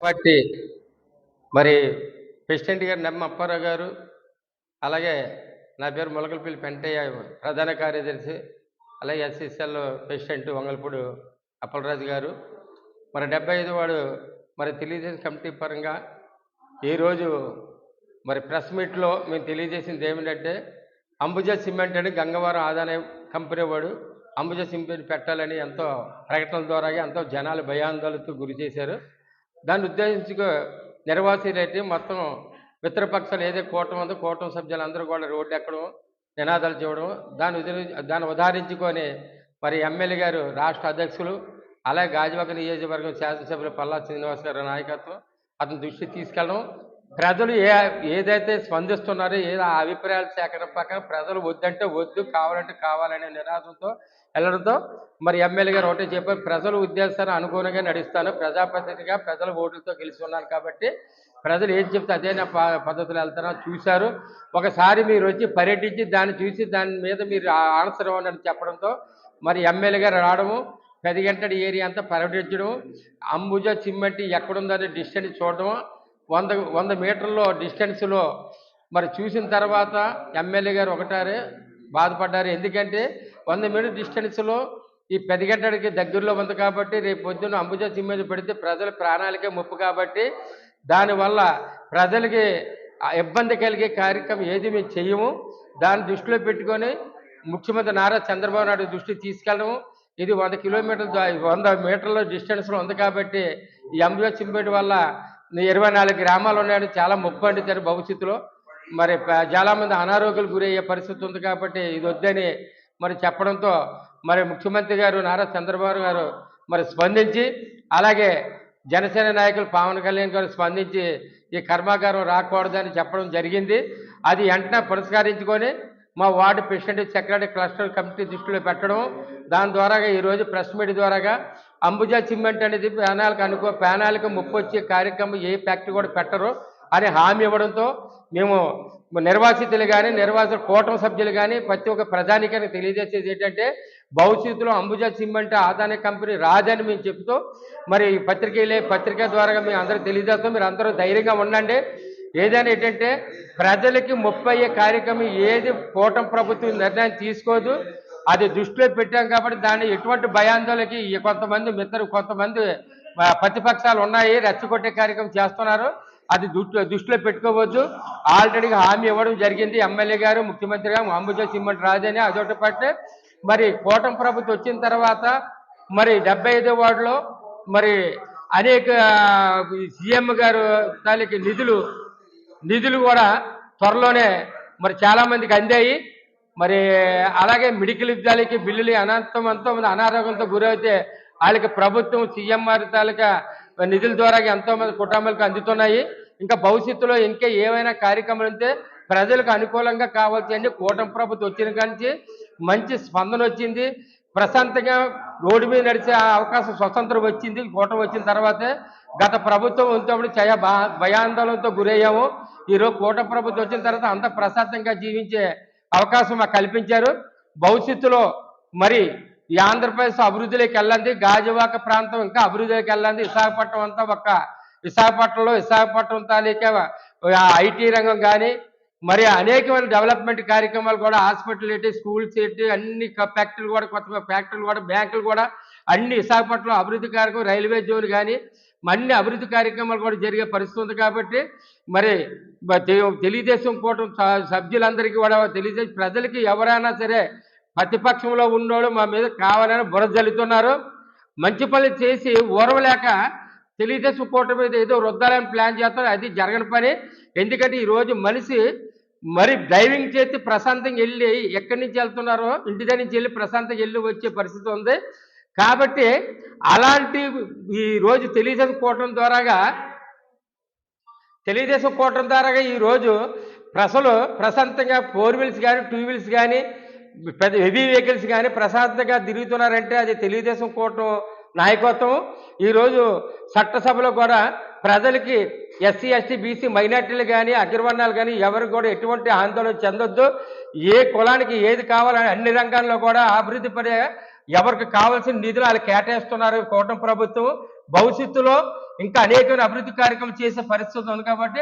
Party మరి president గారు నెమ్మ అప్పారావు గారు, అలాగే నా పేరు మొలకలపల్లి పెంటయ్య, ప్రధాన కార్యదర్శి, అలాగే ఎస్ఎస్ఎల్ ప్రెసిడెంట్ వంగలపూడి అప్పలరాజు గారు, మరి 75 వాడు మరి తెలుగుదేశం కమిటీ పరంగా ఈరోజు మరి ప్రెస్ మీట్లో మేము తెలియజేసింది ఏమిటంటే, అంబుజా సిమెంట్ అని గంగవరం ఆదాయ కంపెనీ వాడు అంబుజా సిమెంట్ పెట్టాలని ఎంతో ప్రకటనల ద్వారా ఎంతో జనాలు భయాందోళనకు గురి చేశారు. దాన్ని ఉద్దేశించుకో నిర్వాసితులైతే మొత్తం మిత్రపక్షాలు ఏదైతే కూటమి ఉందో కూటమి సభ్యులందరూ కూడా రోడ్డు ఎక్కడం, నినాదాలు చేయడం, దాన్ని ఉదాహరించుకొని మరి ఎమ్మెల్యే గారు, రాష్ట్ర అధ్యక్షులు, అలాగే గాజువాక నియోజకవర్గం శాసనసభ్యులు పల్లా శ్రీనివాస్ గారి నాయకత్వం అతని దృష్టికి తీసుకెళ్ళడం, ప్రజలు ఏదైతే స్పందిస్తున్నారో ఆ అభిప్రాయాల సేకరణ ప్రకారం ప్రజలు వద్దంటే వద్దు, కావాలంటే కావాలనే నినాదంతో వెళ్ళడంతో మరి ఎమ్మెల్యే గారు ఒకటే చెప్పారు, ప్రజల ఉద్దేశాన్ని అనుగుణంగా నడుస్తాను, ప్రజాప్రతినిధిగా ప్రజల ఓట్లతో గెలిచి ఉన్నాను కాబట్టి ప్రజలు ఏం చెప్తే అదే నా పద్ధతులు వెళ్తానో చూశారు. ఒకసారి మీరు వచ్చి పర్యటించి దాన్ని చూసి దాని మీద మీరు ఆన్సర్ ఇవ్వండి అని చెప్పడంతో మరి ఎమ్మెల్యే గారు రావడము, 10 గంటల ఏరియా అంతా పర్యటించడం, అంబుజా సిమెంట్ ఎక్కడుందని డిస్టెన్స్ చూడడం, 100 మీటర్ల డిస్టెన్స్లో మరి చూసిన తర్వాత ఎమ్మెల్యే గారు ఒకటారే బాధపడ్డారు. ఎందుకంటే 100 మీటర్ డిస్టెన్స్లో ఈ 10 గంటలకి దగ్గరలో ఉంది కాబట్టి రేపు పొద్దున్న అంబుజా సిమెంట్ పెడితే ప్రజల ప్రాణాలకే ముప్పు కాబట్టి దానివల్ల ప్రజలకి ఇబ్బంది కలిగే కార్యక్రమం ఏది మేము చెయ్యము, దాన్ని దృష్టిలో పెట్టుకొని ముఖ్యమంత్రి నారా చంద్రబాబు నాయుడు దృష్టికి తీసుకెళ్ళడము, ఇది 100 మీటర్ల డిస్టెన్స్లో ఉంది కాబట్టి ఈ అంబుజా సిమెంట్ వల్ల 24 గ్రామాలు ఉన్నాయని చాలా ముప్పు అంటుతారు భవిష్యత్తులో, మరి చాలామంది అనారోగ్యాలు గురయ్యే పరిస్థితి ఉంది కాబట్టి ఇది వద్దని మరి చెప్పడంతో మరి ముఖ్యమంత్రి గారు నారా చంద్రబాబు గారు మరి స్పందించి, అలాగే జనసేన నాయకులు పవన్ కళ్యాణ్ గారు స్పందించి ఈ కర్మాగారం రాకూడదని చెప్పడం జరిగింది. అది వెంటనే పురస్కరించుకొని మా ward president, secretary, cluster committee దృష్టిలో పెట్టడం, దాని ద్వారాగా ఈరోజు ప్రెస్ మీట్ ద్వారాగా అంబుజా సిమెంట్ అనేది ప్యానాలకు ముప్పు వచ్చే కార్యక్రమం ఏ ఫ్యాక్టరీ కూడా పెట్టరు అని హామీ ఇవ్వడంతో మేము నిర్వాసితులు కానీ కూటమి సభ్యులు కానీ ప్రతి ఒక్క ప్రజానికానికి తెలియజేసేది ఏంటంటే, భవిష్యత్తులో అంబుజా సిమెంట్ ఆదాయ కంపెనీ రాదని మేము చెప్తూ మరి పత్రిక ద్వారా మేము అందరూ తెలియజేస్తాం. మీరు అందరూ ధైర్యంగా ఉండండి. ఏదైనా ఏంటంటే ప్రజలకి ముప్పు అయ్యే కార్యక్రమం ఏది కూటమి ప్రభుత్వం నిర్ణయం తీసుకోదు, అది దృష్టిలో పెట్టాం కాబట్టి దాన్ని ఎటువంటి భయాందోళనకి కొంతమంది ప్రతిపక్షాలు ఉన్నాయి, రెచ్చగొట్టే కార్యక్రమం చేస్తున్నారు, అది దృష్టిలో పెట్టుకోవద్దు. ఆల్రెడీ హామీ ఇవ్వడం జరిగింది ఎమ్మెల్యే గారు, ముఖ్యమంత్రి గారు, అంబుజా సిమెంట్ రాదని. అదొకటి పట్టే మరి కూటమి ప్రభుత్వం వచ్చిన తర్వాత మరి 75 వార్డులో మరి అనేక సీఎం గారు తాలూకు నిధులు కూడా త్వరలోనే మరి చాలామందికి అందాయి. మరి అలాగే మెడికల్ తాలూకు బిల్లులు ఎంతోమంది అనారోగ్యంతో గురైతే వాళ్ళకి ప్రభుత్వం సీఎంఆర్ తాలూకా నిధుల ద్వారా ఎంతోమంది కుటుంబాలకు అందుతున్నాయి. ఇంకా భవిష్యత్తులో ఇంకా ఏమైనా కార్యక్రమాలు ఉంటే ప్రజలకు అనుకూలంగా కావాల్సి కూటమి ప్రభుత్వం వచ్చిన కానీ మంచి స్పందన వచ్చింది. ప్రశాంతంగా రోడ్డు మీద నడిచే అవకాశం స్వతంత్రం వచ్చింది కూటమి వచ్చిన తర్వాతే. గత ప్రభుత్వం ఉన్నప్పుడు భయాందోళనతో గురయ్యాము. ఈరోజు కూటమి ప్రభుత్వం వచ్చిన తర్వాత అంత ప్రశాంతంగా జీవించే అవకాశం మాకు కల్పించారు. భవిష్యత్తులో మరి ఈ ఆంధ్రప్రదేశ్ అభివృద్ధిలోకి వెళ్ళండి, గాజువాక ప్రాంతం ఇంకా అభివృద్ధిలోకి వెళ్ళండి, విశాఖపట్నం అంతా విశాఖపట్నం తాలూకా ఐటీ రంగం కానీ మరి అనేకమైన డెవలప్మెంట్ కార్యక్రమాలు కూడా, హాస్పిటల్ ఏంటి, స్కూల్స్ ఏంటి, అన్ని ఫ్యాక్టరీలు కూడా, కొత్త ఫ్యాక్టరీలు కూడా, బ్యాంకులు కూడా అన్ని విశాఖపట్నం అభివృద్ధి కార్యక్రమం, రైల్వే జోన్ కానీ అన్ని అభివృద్ధి కార్యక్రమాలు కూడా జరిగే పరిస్థితి ఉంది కాబట్టి మరి తెలుగుదేశం కూటమి సభ్యులందరికీ కూడా తెలియజేసి, ప్రజలకి ఎవరైనా సరే ప్రతిపక్షంలో ఉన్నోళ్ళు మా మీద కావాలని బురద జల్లుతున్నారు. మంచి పనులు చేసి ఓర్వలేక తెలుగుదేశం కూటమి మీద ఏదో రుద్దాలని ప్లాన్ చేస్తారు, అది జరగని పని. ఎందుకంటే ఈరోజు మనిషి మరి డ్రైవింగ్ చేసి ప్రశాంతంగా వెళ్ళి ఎక్కడి నుంచి వెళ్తున్నారో ఇంటి దగ్గర నుంచి వెళ్ళి ప్రశాంతంగా వెళ్ళి వచ్చే పరిస్థితి ఉంది. కాబట్టి అలాంటి ఈరోజు తెలుగుదేశం కూటమి ద్వారాగా ఈరోజు ప్రజలు ప్రశాంతంగా 4 వీల్స్ కానీ 2 వీల్స్ కానీ పెద్ద హెవీ వెహికల్స్ కానీ ప్రశాంతంగా తిరుగుతున్నారంటే అది తెలుగుదేశం కూటమి నాయకత్వం. ఈరోజు చట్టసభలో కూడా ప్రజలకి ఎస్సీ, ఎస్టీ, బీసీ, మైనార్టీలు కానీ అగ్రవర్ణాలు కానీ ఎవరికి కూడా ఎటువంటి ఆందోళన చెందొద్దు. ఏ కులానికి ఏది కావాలని అన్ని రంగాల్లో కూడా అభివృద్ధి పడే ఎవరికి కావాల్సిన నిధులు వాళ్ళు కేటాయిస్తున్నారు కూటమి ప్రభుత్వం. భవిష్యత్తులో ఇంకా అనేకమైన అభివృద్ధి కార్యక్రమం చేసే పరిస్థితి ఉంది కాబట్టి